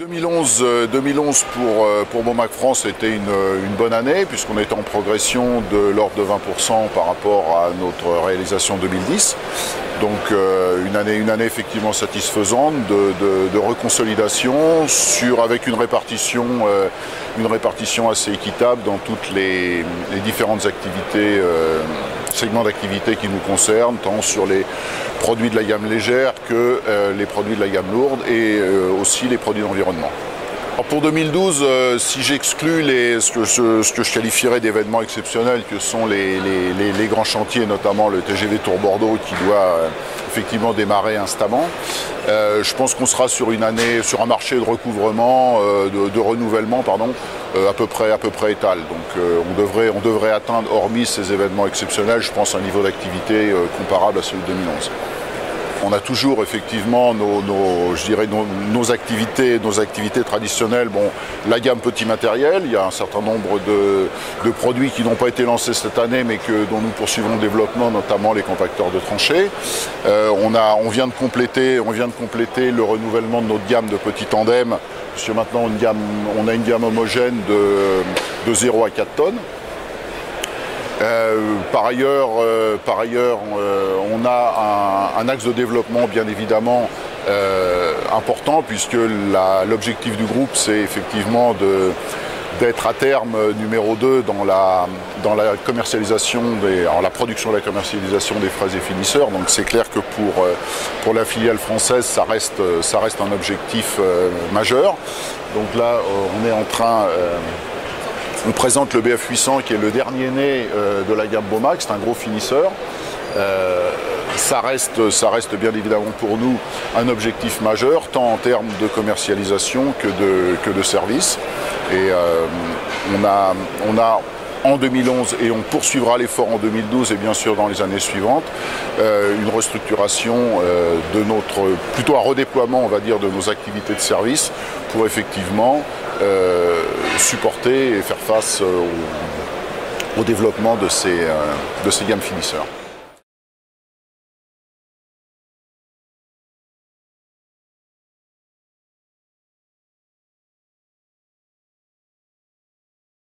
2011 pour Bomac France était une bonne année puisqu'on était en progression de l'ordre de 20% par rapport à notre réalisation 2010. Donc une année effectivement satisfaisante de reconsolidation avec une répartition assez équitable dans toutes les différentes activités, segments d'activité qui nous concernent, tant sur les produits de la gamme légère que les produits de la gamme lourde et aussi les produits d'environnement. Pour 2012, si j'exclus ce que je qualifierais d'événements exceptionnels, que sont les grands chantiers, notamment le TGV Tour Bordeaux qui doit effectivement démarrer instamment, je pense qu'on sera sur un marché de recouvrement, de renouvellement, pardon, à peu près étal. Donc on devrait atteindre, hormis ces événements exceptionnels, je pense un niveau d'activité comparable à celui de 2011. On a toujours effectivement nos activités traditionnelles. Bon, la gamme petit matériel, il y a un certain nombre de produits qui n'ont pas été lancés cette année mais dont nous poursuivons le développement, notamment les compacteurs de tranchées. On vient de compléter le renouvellement de notre gamme de petits tandems, puisque maintenant on a une gamme homogène de 0 à 4 tonnes. Par ailleurs, on a un axe de développement bien évidemment important, puisque l'objectif du groupe c'est effectivement d'être à terme numéro 2 dans la commercialisation, la production et la commercialisation des fraises et finisseurs. Donc c'est clair que pour la filiale française ça reste un objectif majeur. Donc là on présente le BF800 qui est le dernier né de la gamme Bomac, c'est un gros finisseur. Ça reste bien évidemment pour nous un objectif majeur, tant en termes de commercialisation que de service. Et on a en 2011, et on poursuivra l'effort en 2012 et bien sûr dans les années suivantes, une restructuration plutôt un redéploiement, on va dire, de nos activités de service pour effectivement supporter et faire face au développement de ces gammes finisseurs.